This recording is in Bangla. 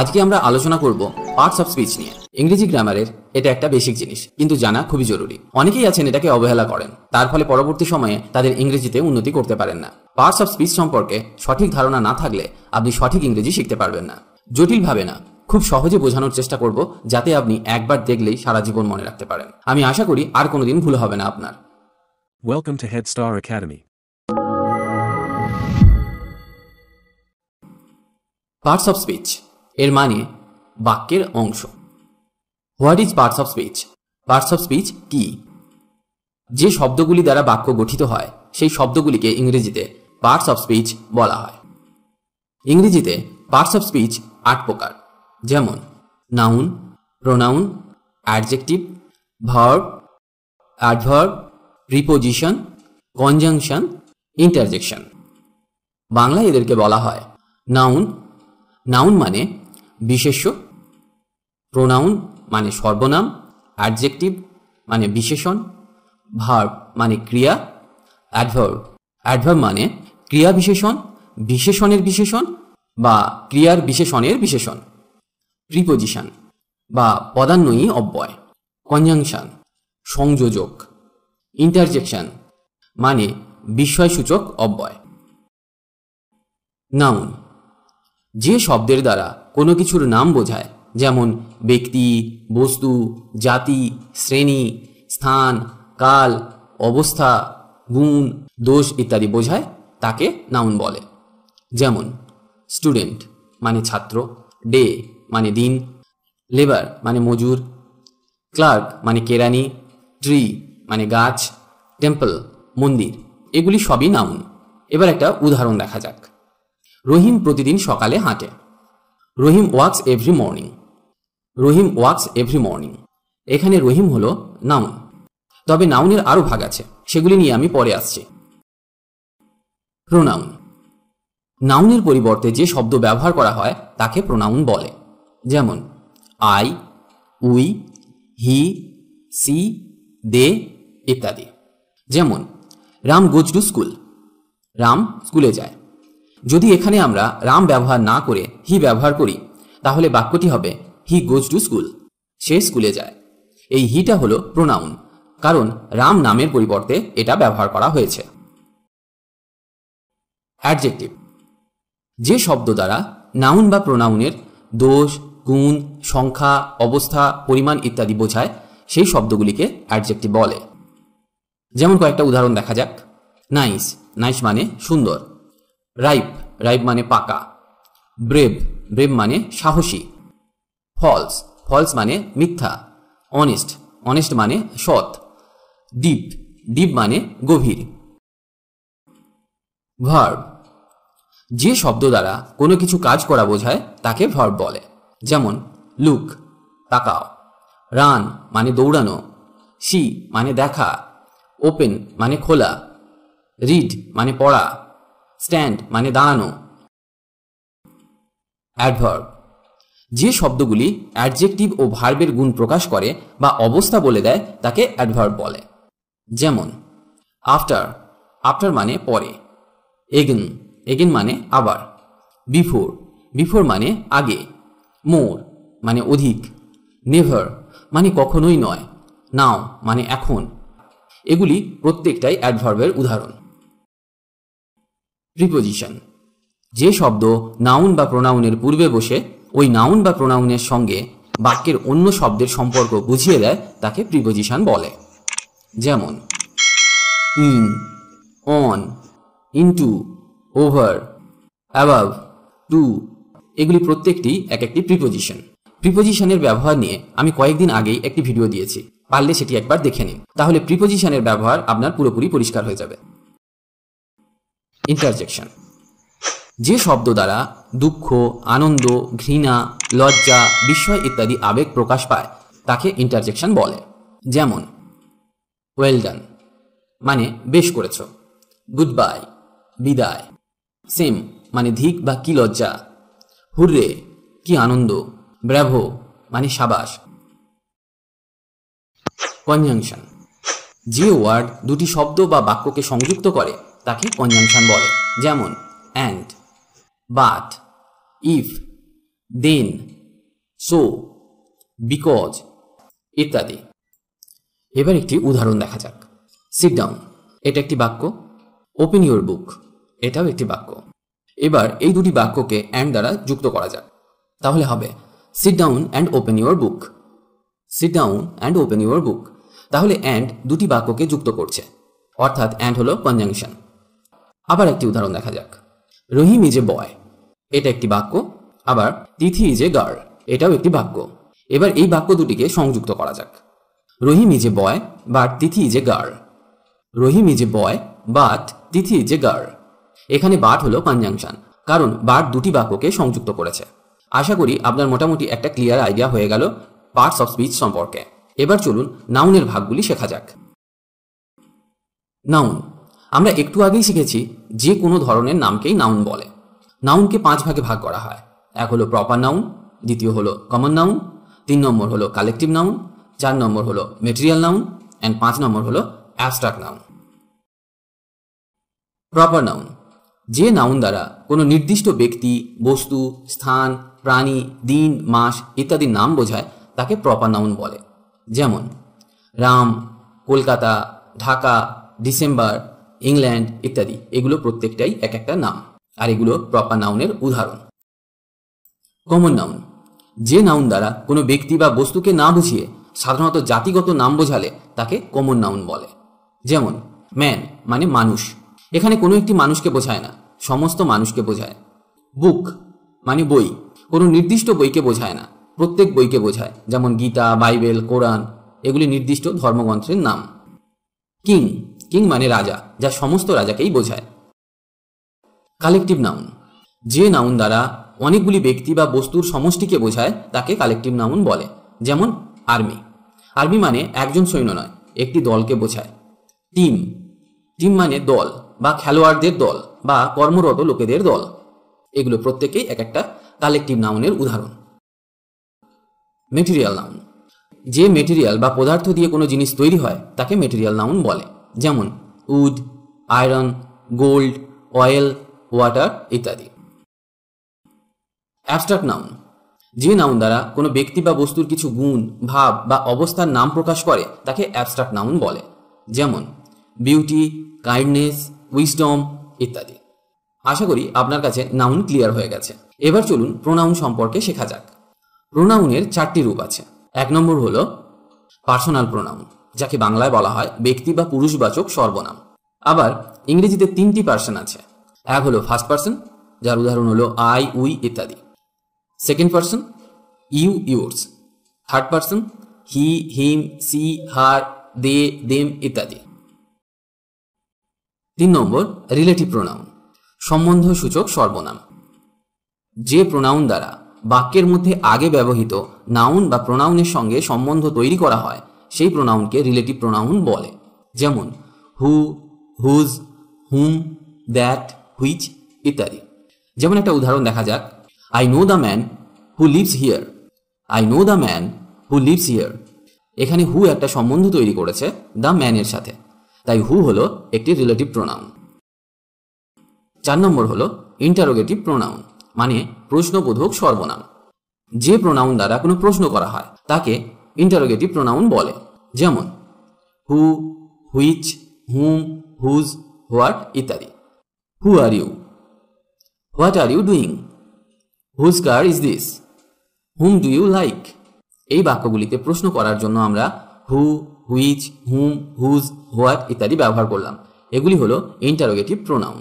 আজকে আমরা আলোচনা করব পার্টস অফ স্পিচ নিয়ে। ইংরেজি গ্রামারের এটা একটা বেসিক জিনিস, কিন্তু জানা খুবই জরুরি। অনেকেই আছেন এটাকে অবহেলা করেন, তার ফলে পরবর্তী সময়ে তাদের ইংরেজিতে উন্নতি করতে পারেন না। পার্টস অফ স্পিচ সম্পর্কে সঠিক ধারণা না থাকলে আপনি সঠিক ইংরেজি শিখতে পারবেন না। জটিলভাবে না, খুব সহজে বোঝানোর চেষ্টা করব, যাতে আপনি একবার দেখলেই সারা জীবন মনে রাখতে পারেন। আমি আশা করি আর কোনোদিন ভুল হবে না আপনার। Welcome to Head Star Academy. Parts of speech এর মানে বাক্যের অংশ। What is parts of speech? Parts of speech কি? যে শব্দগুলি দ্বারা বাক্য গঠিত হয় সেই শব্দগুলিকে ইংরেজিতে পার্টস অফ স্পিচ বলা হয়। ইংরেজিতে পার্টস অফ স্পিচ 8 প্রকার, যেমন noun, pronoun, adjective, verb, adverb, preposition, conjunction, interjection. বাংলায় এদেরকে বলা হয় নাউন। নাউন মানে বিশেষ্য, প্রোনাউন মানে সর্বনাম, অ্যাডজেক্টিভ মানে বিশেষণ, ভার্ব মানে ক্রিয়া, অ্যাডভার্ব মানে ক্রিয়া বিশেষণ, বিশেষণের বিশেষণ বা ক্রিয়ার বিশেষণের বিশেষণ, প্রিপোজিশন বা পদান্বয়ী অব্যয়, কনজাংশন সংযোজক, ইন্টারজেকশন মানে বিস্ময়সূচক অব্যয়। নাউন যে শব্দের দ্বারা কোনো কিছুর নাম বোঝায়, যেমন ব্যক্তি, বস্তু, জাতি, শ্রেণী, স্থান, কাল, অবস্থা, গুণ, দোষ ইত্যাদি বোঝায়, তাকে নাউন বলে। যেমন স্টুডেন্ট মানে ছাত্র, ডে মানে দিন, লেবার মানে মজুর, ক্লার্ক মানে কেরানি, ট্রি মানে গাছ, টেম্পল মন্দির, এগুলি সবই নাউন। এবার একটা উদাহরণ দেখা যাক। রহিম প্রতিদিন সকালে হাঁটে। রহিম ওয়াকস এভরি মর্নিং। রহিম ওয়াকস এভরি মর্নিং। এখানে রহিম হলো নাউন। তবে নাউনের আরও ভাগ আছে, সেগুলি নিয়ে আমি পরে আসছি। প্রোনাউন নাউনের পরিবর্তে যে শব্দ ব্যবহার করা হয় তাকে প্রোনাউন বলে। যেমন আই, উই, হি, সি, দে ইত্যাদি। যেমন Ram goes to school. Ram স্কুলে যায়। যদি এখানে আমরা রাম ব্যবহার না করে হি ব্যবহার করি, তাহলে বাক্যটি হবে হি গোজ টু স্কুল। সে স্কুলে যায়। এই হিটা হলো প্রোনাউন, কারণ রাম নামের পরিবর্তে এটা ব্যবহার করা হয়েছে। অ্যাডজেক্টিভ যে শব্দ দ্বারা নাউন বা প্রোনাউনের দোষ, গুণ, সংখ্যা, অবস্থা, পরিমাণ ইত্যাদি বোঝায়, সেই শব্দগুলিকে অ্যাডজেক্টিভ বলে। যেমন কয়েকটা উদাহরণ দেখা যাক। নাইস, নাইস মানে সুন্দর। রাইপ, রাইপ মানে পাকা। ব্রেভ, ব্রেভ মানে সাহসী। ফলস, ফলস মানে মিথ্যা। অনেস্ট, অনেস্ট মানে সৎ। ডিপ, ডিপ মানে গভীর। ভার্ব যে শব্দ দ্বারা কোনো কিছু কাজ করা বোঝায় তাকে ভার্ব বলে। যেমন লুক তাকাও, রান মানে দৌড়ানো, সি মানে দেখা, ওপেন মানে খোলা, রিড মানে পড়া, স্ট্যান্ড মানে দাঁড়ানো। অ্যাডভার্ব যে শব্দগুলি অ্যাডজেক্টিভ ও ভার্বের গুণ প্রকাশ করে বা অবস্থা বলে দেয় তাকে অ্যাডভার্ব বলে। যেমন আফটার, আফটার মানে পরে। এগেন, এগেন মানে আবার। বিফোর, বিফোর মানে আগে। মোর মানে অধিক। নেভার মানে কখনোই নয়। নাও মানে এখন। এগুলি প্রত্যেকটাই অ্যাডভার্বের উদাহরণ। প্রিপোজিশন যে শব্দ নাউন বা প্রোনাউনের পূর্বে বসে ওই নাউন বা প্রোনাউনের সঙ্গে বাক্যের অন্য শব্দের সম্পর্ক বুঝিয়ে দেয় তাকে প্রিপোজিশন বলে। যেমন in, on, into, over, above, to, এগুলি প্রত্যেকটি এক একটি প্রিপোজিশন। প্রিপোজিশনের ব্যবহার নিয়ে আমি কয়েকদিন আগেই একটি ভিডিও দিয়েছি, পারলে সেটি একবার দেখে নিন, তাহলে প্রিপোজিশনের ব্যবহার আপনার পুরোপুরি পরিষ্কার হয়ে যাবে। ইন্টারজেকশন যে শব্দ দ্বারা দুঃখ, আনন্দ, ঘৃণা, লজ্জা, বিস্ময় ইত্যাদি আবেগ প্রকাশ পায় তাকে ইন্টারজেকশন বলে। যেমন ওয়েল ডান মানে বেশ করেছ। গুড বাই বিদায়। সেম মানে ধিক বা কি লজ্জা। হুররে কি আনন্দ। ব্র্যাভো মানে সাবাস। কনজাংশন যে ওয়ার্ড দুটি শব্দ বা বাক্যকে সংযুক্ত করে তাকে কনজাংশন বলে। যেমন and, but, if, then, so, because ইত্যাদি। এবার একটি উদাহরণ দেখা যাক। সিট ডাউন, এটা একটি বাক্য। ওপেন ইউর বুক, এটাও একটি বাক্য। এবার এই দুটি বাক্যকে অ্যান্ড দ্বারা যুক্ত করা যাক। তাহলে হবে sit down and open your book. Sit down and open your book. তাহলে অ্যান্ড দুটি বাক্যকে যুক্ত করছে, অর্থাৎ অ্যান্ড হলো কনজাংশন। আবার একটি উদাহরণ দেখা যাক। রহিম ইজ এ বয়, এটা একটি বাক্য। আবার তিথি ইজ এ গার্ল, এটাও একটি বাক্য। এবার এই বাক্য দুটিকে সংযুক্ত করা যাক। Rahim is a boy but Tithi is a girl. Rahim is a boy but Tithi is a girl. এখানে বাট হলো কনজাংশন, কারণ বাট দুটি বাক্যকে সংযুক্ত করেছে। আশা করি আপনার মোটামুটি একটা ক্লিয়ার আইডিয়া হয়ে গেল পার্টস অফ স্পিচ সম্পর্কে। এবার চলুন নাউনের ভাগগুলি শেখা যাক। নাউন, আমরা একটু আগেই শিখেছি যে কোনো ধরনের নামকেই নাউন বলে। নাউনকে 5 ভাগে ভাগ করা হয়। এক হলো প্রপার নাউন, দ্বিতীয় হলো কমন নাউন, 3 নম্বর হলো কালেকটিভ নাউন, 4 নম্বর হলো মেটেরিয়াল নাউন অ্যান্ড 5 নম্বর হলো অ্যাবস্ট্রাক্ট নাউন। প্রপার নাউন, যে নাউন দ্বারা কোনো নির্দিষ্ট ব্যক্তি, বস্তু, স্থান, প্রাণী, দিন, মাস ইত্যাদির নাম বোঝায় তাকে প্রপার নাউন বলে। যেমন রাম, কলকাতা, ঢাকা, ডিসেম্বর, ইংল্যান্ড ইত্যাদি। এগুলো প্রত্যেকটাই এক একটা নাম, আর এগুলো প্রপার নাউনের উদাহরণ। কমন নাউন, যে নাউন দ্বারা কোনো ব্যক্তি বা বস্তুকে না বুঝিয়ে সাধারণত জাতিগত নাম বোঝালে তাকে কমন নাউন বলে। যেমন ম্যান মানে মানুষ, এখানে কোনো একটি মানুষকে বোঝায় না, সমস্ত মানুষকে বোঝায়। বুক মানে বই, কোনো নির্দিষ্ট বইকে বোঝায় না, প্রত্যেক বইকে বোঝায়। যেমন গীতা, বাইবেল, কোরআন, এগুলি নির্দিষ্ট ধর্মগ্রন্থের নাম। কিং, কিং মানে রাজা, যা সমস্ত রাজাকেই বোঝায়। কালেকটিভ নাউন, যে নাউন দ্বারা অনেকগুলি ব্যক্তি বা বস্তুর সমষ্টিকে বোঝায় তাকে কালেকটিভ নাউন বলে। যেমন আর্মি, আর্মি মানে একজন সৈন্য নয়, একটি দলকে বোঝায়। টিম, টিম মানে দল বা খেলোয়াড়দের দল বা কর্মরত লোকেদের দল। এগুলো প্রত্যেকেই এক একটা কালেকটিভ নাউনের উদাহরণ। মেটেরিয়াল নাউন, যে মেটেরিয়াল বা পদার্থ দিয়ে কোনো জিনিস তৈরি হয় তাকে মেটেরিয়াল নাউন বলে। যেমন wood, iron, gold, oil, water ইত্যাদি। অ্যাবস্ট্রাক্ট নাউন, যে নাউন দ্বারা কোনো ব্যক্তি বা বস্তুর কিছু গুণ, ভাব বা অবস্থার নাম প্রকাশ করে তাকে অ্যাবস্ট্রাক্ট নাউন বলে। যেমন বিউটি, কাইন্ডনেস, উইজডম ইত্যাদি। আশা করি আপনার কাছে নাউন ক্লিয়ার হয়ে গেছে। এবার চলুন প্রোনাউন সম্পর্কে শেখা যাক। প্রোনাউনের 4টি রূপ আছে। 1 নম্বর হলো পার্সোনাল প্রোনাউন, যাকে বাংলায় বলা হয় ব্যক্তি বা পুরুষবাচক সর্বনাম। আবার ইংরেজিতে 3টি পার্সন আছে। এক হলো ফার্স্ট পার্সন, যার উদাহরণ হলো আই, উই ইত্যাদি। Second person you, yours. Third person he, him, she, her, they, them ইত্যাদি। 3 নম্বর রিলেটিভ প্রোনাউন, সম্বন্ধসূচক সর্বনাম। যে প্রোনাউন দ্বারা বাক্যের মধ্যে আগে ব্যবহৃত নাউন বা প্রোনাউনের সঙ্গে সম্বন্ধ তৈরি করা হয় সেই প্রোনাউনকে রিলেটিভ প্রোনাউন বলে। যেমন who, whose, whom, that, which ইত্যাদি। যেমন একটা উদাহরণ দেখা যাক। I know the man who lives here. I know the man who lives here. এখানে হু একটা সম্বন্ধ তৈরি করেছে দ্য ম্যানের সাথে, তাই হু হলো একটি রিলেটিভ প্রোনাউন। 4 নম্বর হলো ইন্টারোগেটিভ প্রোনাউন, মানে প্রশ্নবোধক সর্বনাম। যে প্রোনাউন দ্বারা কোনো প্রশ্ন করা হয় তাকে ইন্টারোগেটিভ প্রোনাউন বলে। যেমন who, which, whom, whose, what ইত্যাদি। Who are you? What are you doing? Whose car is this? Whom do you like? এই বাক্যগুলিতে প্রশ্ন করার জন্য আমরা who, which, whom, whose, what ইত্যাদি ব্যবহার করলাম। এগুলি হলো ইন্টারোগেটিভ প্রোনাউন।